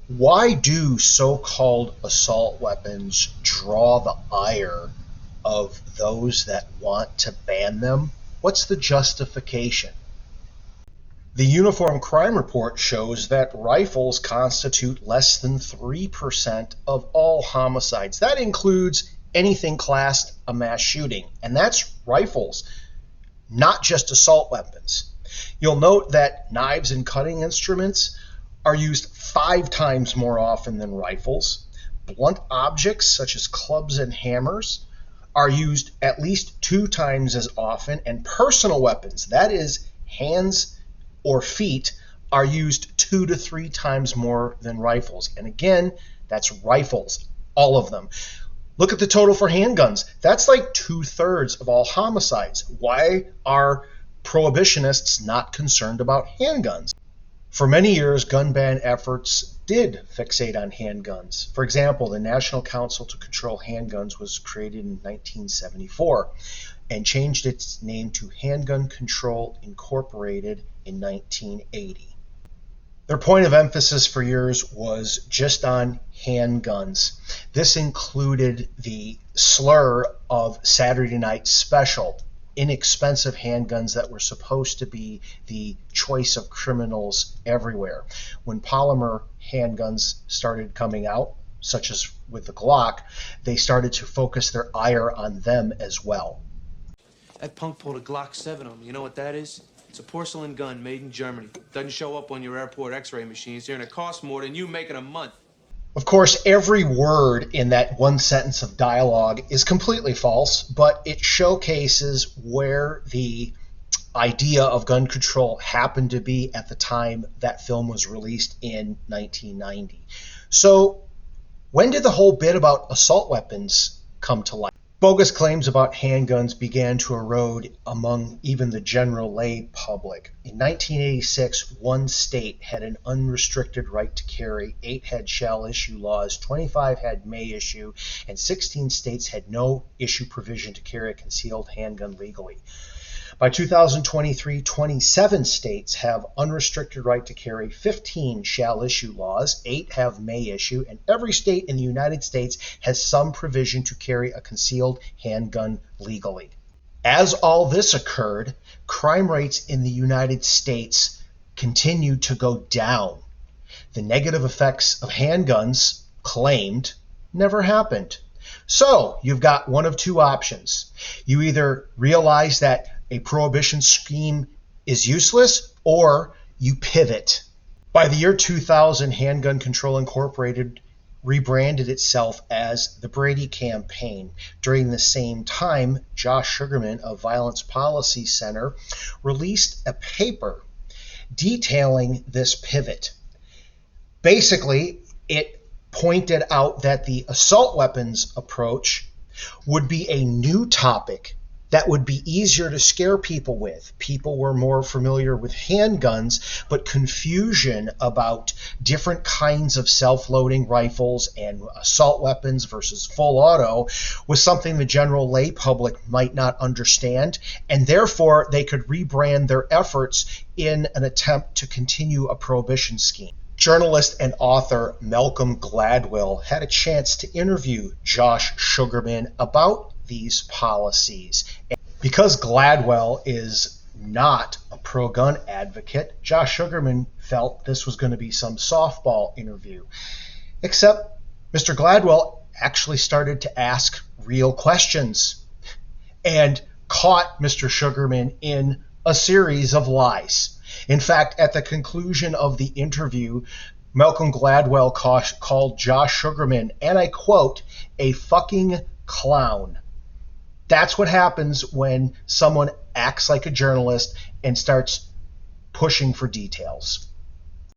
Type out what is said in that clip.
Why do so-called assault weapons draw the ire of those that want to ban them? What's the justification? The Uniform Crime Report shows that rifles constitute less than 3% of all homicides. That includes anything classed a mass shooting, and that's rifles, not just assault weapons. You'll note that knives and cutting instruments are used 5 times more often than rifles. Blunt objects such as clubs and hammers are used at least 2 times as often, and personal weapons, that is hands or feet, are used 2 to 3 times more than rifles. And again, that's rifles, all of them. Look at the total for handguns. That's like 2/3 of all homicides. Why are prohibitionists not concerned about handguns? For many years, gun ban efforts did fixate on handguns. For example, the National Council to Control Handguns was created in 1974 and changed its name to Handgun Control Incorporated in 1980. Their point of emphasis for years was just on handguns. This included the slur of Saturday Night Special, inexpensive handguns that were supposed to be the choice of criminals everywhere. When polymer handguns started coming out, such as with the Glock, they started to focus their ire on them as well. That punk pulled a Glock 7 on me. You know what that is? It's a porcelain gun made in Germany. Doesn't show up on your airport x-ray machines here, and it costs more than you make in a month. Of course, every word in that one sentence of dialogue is completely false, but it showcases where the idea of gun control happened to be at the time that film was released in 1990. So, when did the whole bit about assault weapons come to light? Bogus claims about handguns began to erode among even the general lay public. In 1986, one state had an unrestricted right to carry, 8 had shall issue laws, 25 had may issue, and 16 states had no issue provision to carry a concealed handgun legally. By 2023, 27 states have unrestricted right to carry, 15 shall issue laws, 8 have may issue, and every state in the United States has some provision to carry a concealed handgun legally. As all this occurred, crime rates in the United States continued to go down. The negative effects of handguns, claimed, never happened. So you've got one of 2 options. You either realize that a prohibition scheme is useless, or you pivot. By the year 2000, Handgun Control Incorporated rebranded itself as the Brady Campaign. During the same time, Josh Sugarmann of Violence Policy Center released a paper detailing this pivot. Basically, it pointed out that the assault weapons approach would be a new topic that would be easier to scare people with. People were more familiar with handguns, but confusion about different kinds of self-loading rifles and assault weapons versus full auto was something the general lay public might not understand, and therefore they could rebrand their efforts in an attempt to continue a prohibition scheme. Journalist and author Malcolm Gladwell had a chance to interview Josh Sugarmann about these policies. Because Gladwell is not a pro-gun advocate, Josh Sugarmann felt this was going to be some softball interview. Except Mr. Gladwell actually started to ask real questions and caught Mr. Sugarmann in a series of lies. In fact, at the conclusion of the interview, Malcolm Gladwell called Josh Sugarmann, and I quote, a fucking clown. That's what happens when someone acts like a journalist and starts pushing for details.